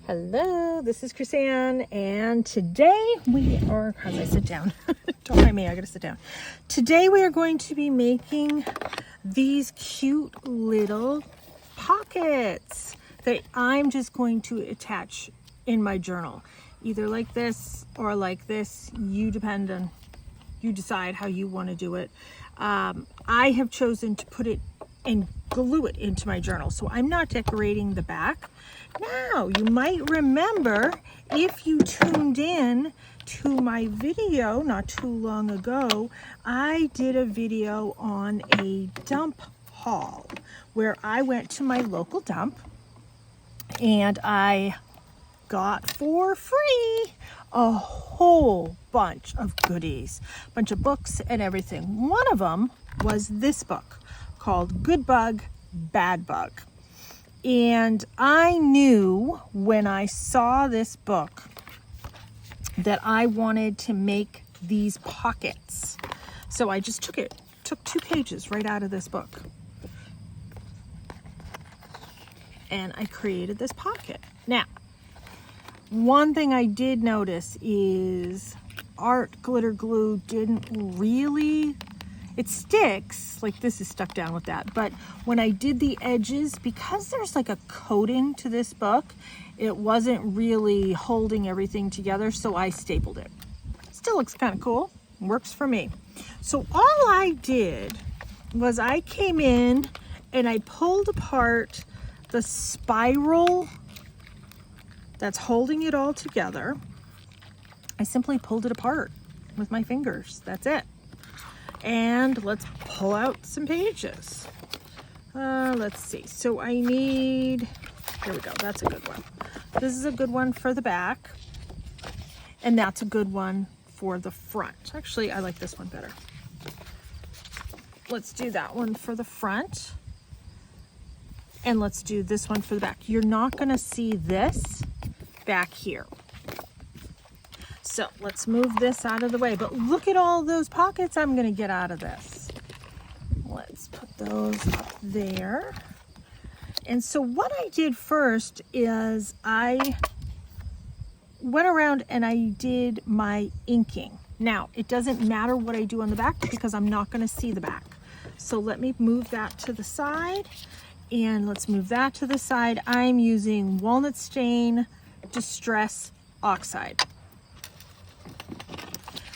Hello, this is Chrisanne, and today we are, as I sit down, don't mind me, I gotta sit down. Today we are going to be making these cute little pockets that I'm just going to attach in my journal. Either like this or like this, you decide how you want to do it. I have chosen to put it and glue it into my journal, so I'm not decorating the back. Now, you might remember, if you tuned in to my video not too long ago, I did a video on a dump haul where I went to my local dump and I got for free a whole bunch of goodies, a bunch of books and everything. One of them was this book called Good Bug, Bad Bug. And I knew when I saw this book that I wanted to make these pockets. So I just took 2 pages right out of this book. And I created this pocket. Now, one thing I did notice is art glitter glue didn't really, it sticks, like this is stuck down with that, but when I did the edges, because there's like a coating to this book, it wasn't really holding everything together, so I stapled it. Still looks kind of cool, works for me. So all I did was I came in and I pulled apart the spiral that's holding it all together. I simply pulled it apart with my fingers, that's it. And let's pull out some pages. Let's see. So I need, here we go. That's a good one. This is a good one for the back. And that's a good one for the front. Actually, I like this one better. Let's do that one for the front. And let's do this one for the back. You're not going to see this back here. So let's move this out of the way, but look at all those pockets I'm going to get out of this. Let's put those up there. And so what I did first is I went around and I did my inking. Now, it doesn't matter what I do on the back because I'm not going to see the back. So let me move that to the side, and let's move that to the side. I'm using Walnut Stain Distress Oxide.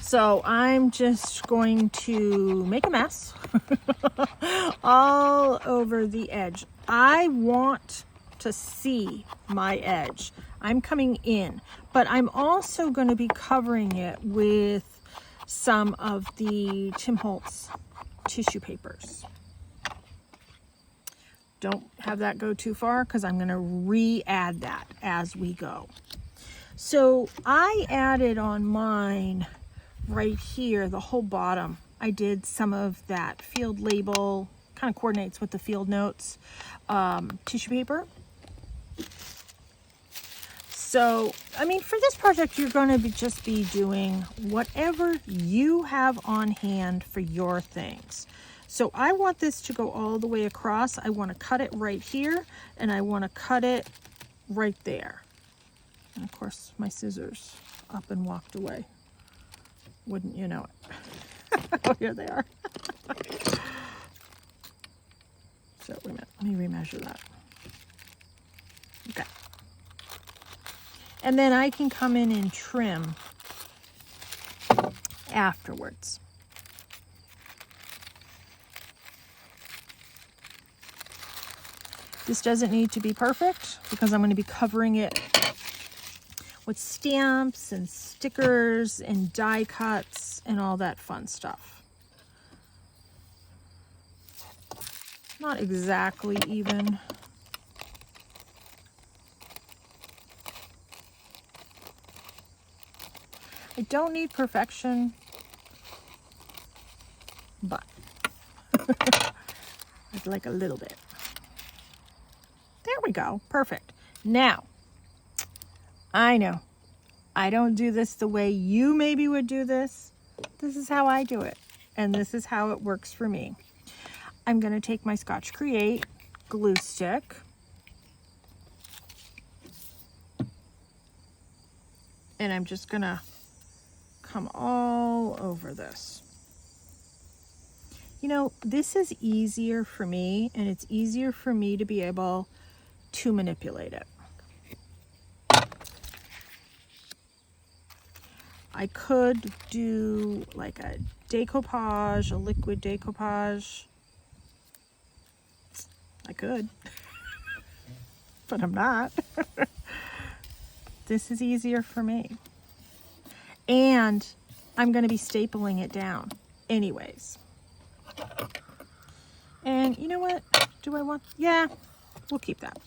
So I'm just going to make a mess all over the edge. I want to see my edge. I'm coming in, but I'm also going to be covering it with some of the Tim Holtz tissue papers. Don't have that go too far because I'm going to re-add that as we go. So I added on mine right here, the whole bottom, I did some of that field label, kind of coordinates with the field notes, tissue paper. So, I mean, for this project, you're going to just be doing whatever you have on hand for your things. So I want this to go all the way across. I want to cut it right here, and I want to cut it right there. And of course, my scissors up and walked away. Wouldn't you know it? Oh, here they are. So wait a minute, let me remeasure that. Okay. And then I can come in and trim afterwards. This doesn't need to be perfect because I'm going to be covering it with stamps and stickers and die cuts and all that fun stuff. Not exactly even. I don't need perfection, but I'd like a little bit. There we go, perfect. Now, I know I don't do this the way you maybe would do this. This is how I do it, and this is how it works for me. I'm going to take my Scotch Create glue stick, And I'm just gonna come all over this. You know, this is easier for me, and it's easier for me to be able to manipulate it. I could do like a decoupage, a liquid decoupage. I could, but I'm not. This is easier for me. And I'm going to be stapling it down anyways. And you know what? Do I want? Yeah, we'll keep that.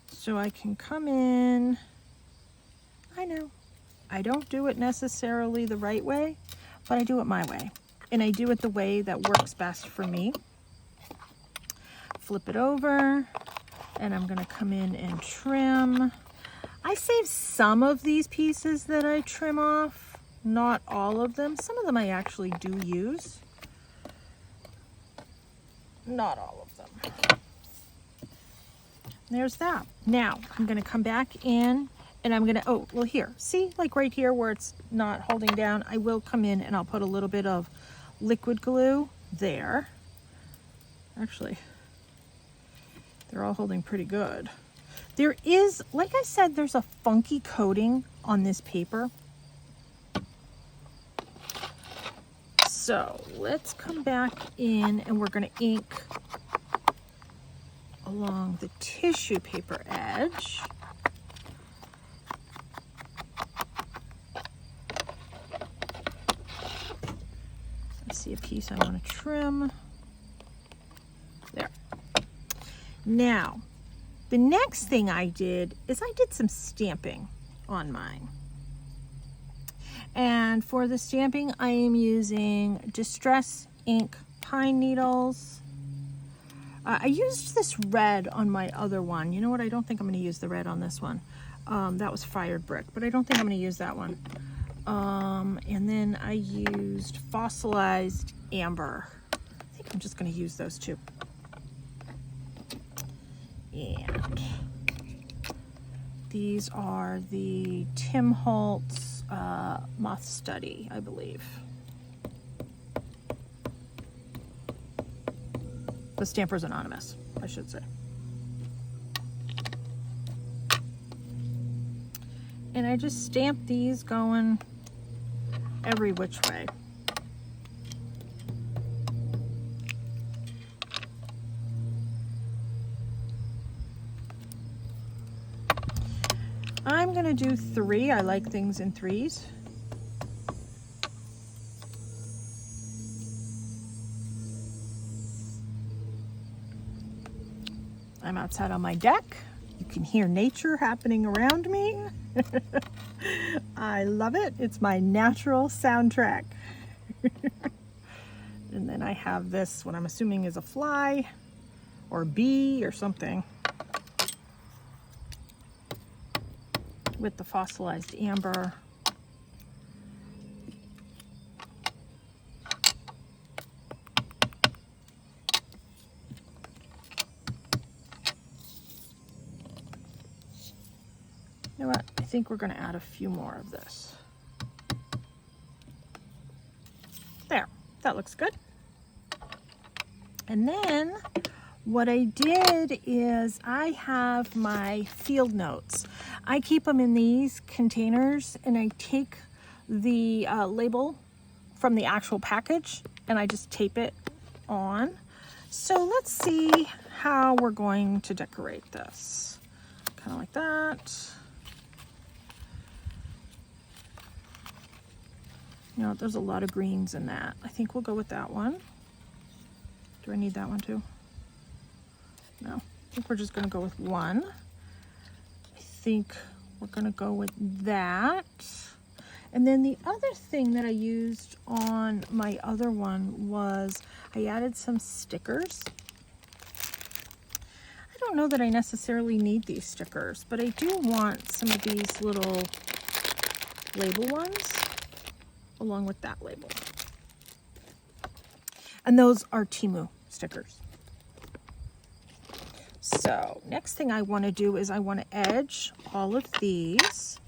So I can come in. I know I don't do it necessarily the right way, but I do it my way. And I do it the way that works best for me. Flip it over, and I'm gonna come in and trim. I save some of these pieces that I trim off, not all of them. Some of them I actually do use. Not all of them. There's that. Now I'm gonna come back in and I'm gonna, oh, well here, see, like right here where it's not holding down, I will come in and I'll put a little bit of liquid glue there. Actually, they're all holding pretty good. There is, like I said, there's a funky coating on this paper. So let's come back in and we're gonna ink along the tissue paper edge. I see a piece I want to trim. There. Now, the next thing I did is I did some stamping on mine. And for the stamping, I am using Distress Ink pine needles. I used this red on my other one. You know what? I don't think I'm going to use the red on this one. That was Fired Brick, but I don't think I'm going to use that one. And then I used Fossilized Amber. I think I'm just going to use those two. And these are the Tim Holtz Moth Study, I believe. The Stampers Anonymous, I should say. And I just stamp these going every which way. I'm gonna do 3. I like things in 3s. I'm outside on my deck. You can hear nature happening around me. I love it. It's my natural soundtrack. And then I have this, what I'm assuming is a fly or bee or something, with the Fossilized Amber. You know what? I think we're going to add a few more of this. There, that looks good. And then what I did is I have my field notes. I keep them in these containers and I take the label from the actual package and I just tape it on. So let's see how we're going to decorate this. Kind of like that. You know, there's a lot of greens in that. I think we'll go with that one. Do I need that one too? No, I think we're just gonna go with one. I think we're gonna go with that. And then the other thing that I used on my other one was I added some stickers. I don't know that I necessarily need these stickers, but I do want some of these little label ones along with that label. And those are Temu stickers. So next thing I want to do is I want to edge all of these.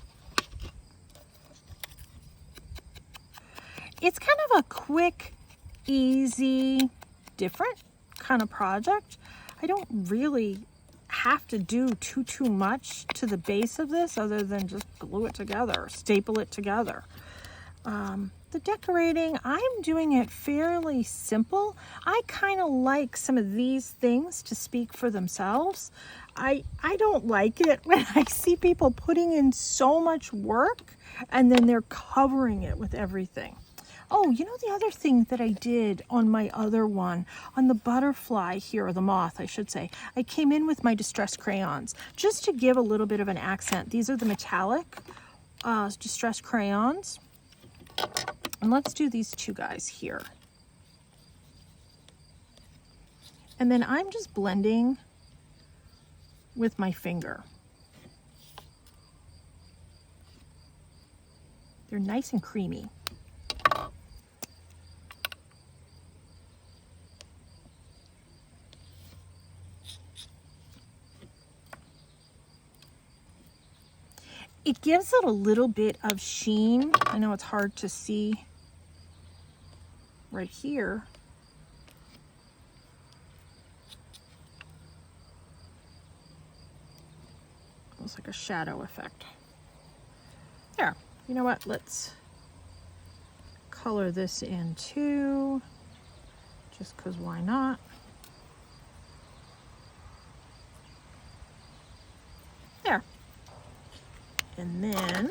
It's kind of a quick, easy, different kind of project. I don't really have to do too much to the base of this other than just glue it together, staple it together. The decorating, I'm doing it fairly simple. I kind of like some of these things to speak for themselves. I don't like it when I see people putting in so much work and then they're covering it with everything. Oh, you know the other thing that I did on my other one, on the butterfly here, or the moth, I should say, I came in with my distress crayons just to give a little bit of an accent. These are the metallic distress crayons. And let's do these two guys here. And then I'm just blending with my finger. They're nice and creamy. It gives it a little bit of sheen. I know it's hard to see right here. Almost like a shadow effect. There, you know what? Let's color this in too, just because why not? There. And then,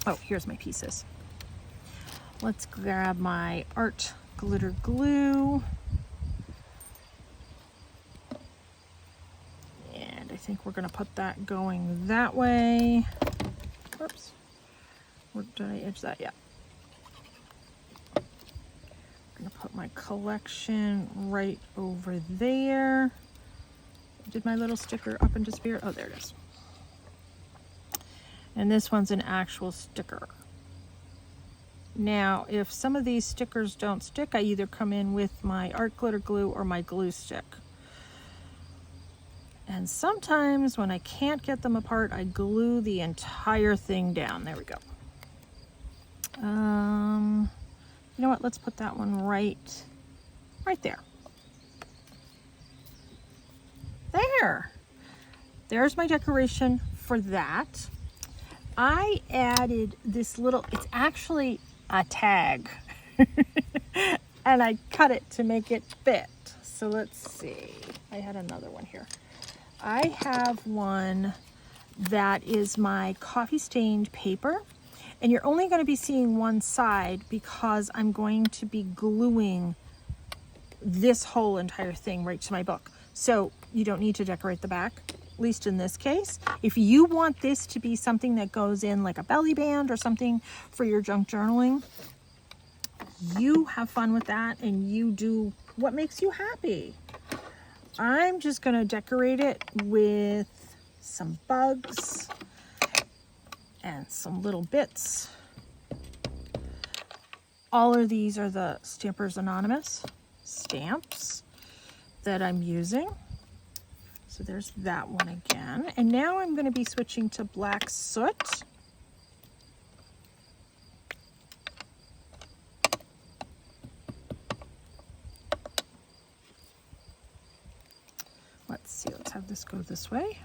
oh, here's my pieces. Let's grab my art glitter glue. And I think we're gonna put that going that way. Oops, where did I edge that? Yeah. I'm gonna put my collection right over there. Did my little sticker up and disappear? Oh, there it is. And this one's an actual sticker. Now, if some of these stickers don't stick, I either come in with my art glitter glue or my glue stick. And sometimes when I can't get them apart, I glue the entire thing down. There we go. You know what? Let's put that one right there. There. There's my decoration for that. I added this little, it's actually a tag. And I cut it to make it fit. So let's see. I had another one here. I have one that is my coffee stained paper. And you're only going to be seeing one side because I'm going to be gluing this whole entire thing right to my book. So you don't need to decorate the back, at least in this case. If you want this to be something that goes in like a belly band or something for your junk journaling, you have fun with that and you do what makes you happy. I'm just gonna decorate it with some bugs and some little bits. All of these are the Stampers Anonymous stamps that I'm using. So there's that one again. And now I'm going to be switching to Black Soot. Let's see, let's have this go this way.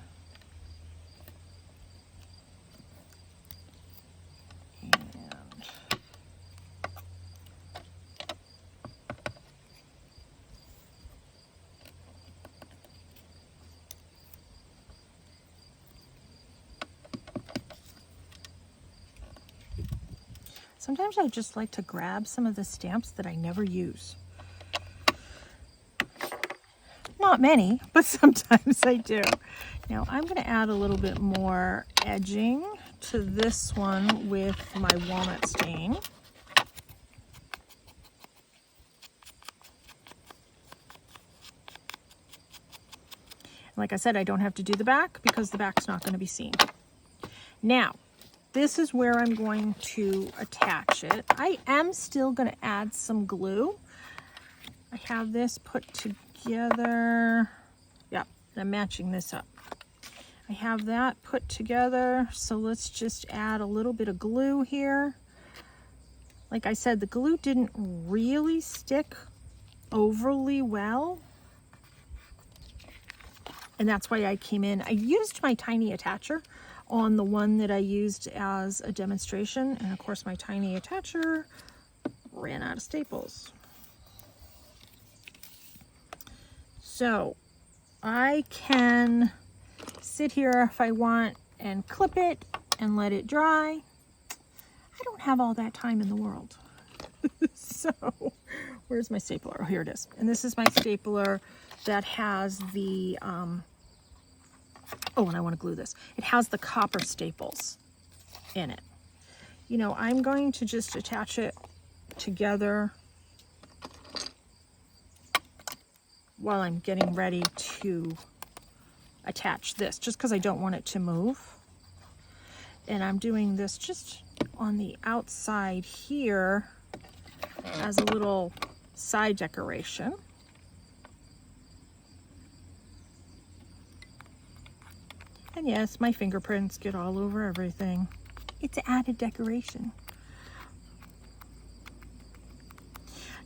Sometimes I just like to grab some of the stamps that I never use. Not many, but sometimes I do. Now I'm going to add a little bit more edging to this one with my walnut stain. Like I said, I don't have to do the back because the back's not going to be seen. Now, this is where I'm going to attach it. I am still going to add some glue. I have this put together. And I'm matching this up. I have that put together, so let's just add a little bit of glue here. Like I said, the glue didn't really stick overly well. And that's why I came in. I used my tiny attacher on the one that I used as a demonstration. And of course my tiny attacher ran out of staples. So I can sit here if I want and clip it and let it dry. I don't have all that time in the world. So where's my stapler? Oh, here it is. And this is my stapler that has the, oh, and I want to glue this. It has the copper staples in it. You know, I'm going to just attach it together while I'm getting ready to attach this, just because I don't want it to move. And I'm doing this just on the outside here as a little side decoration. And yes, my fingerprints get all over everything. It's added decoration.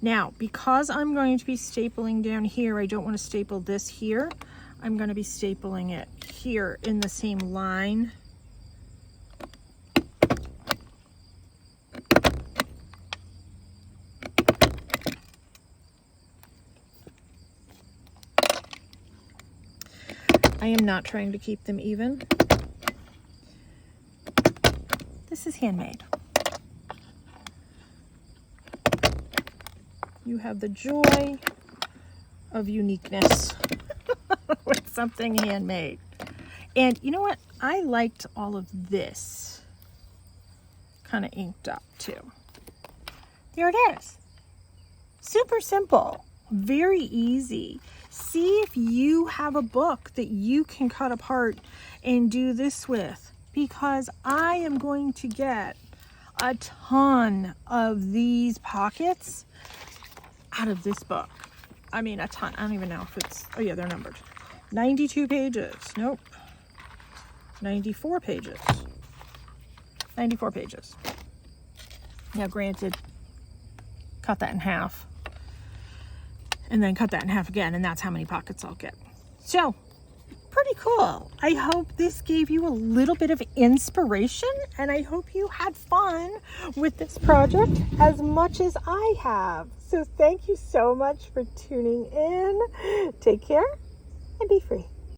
Now, because I'm going to be stapling down here, I don't want to staple this here. I'm going to be stapling it here in the same line. I am not trying to keep them even. This is handmade. You have the joy of uniqueness with something handmade. And you know what? I liked all of this kind of inked up too. There it is. Super simple, very easy. See if you have a book that you can cut apart and do this with, because I am going to get a ton of these pockets out of this book. I mean, a ton. I don't even know if it's, oh yeah, they're numbered. 92 pages. Nope. 94 pages. 94 pages. Now, granted, cut that in half. And then cut that in half again, and that's how many pockets I'll get. So, pretty cool. I hope this gave you a little bit of inspiration, and I hope you had fun with this project as much as I have. So thank you so much for tuning in. Take care and be free.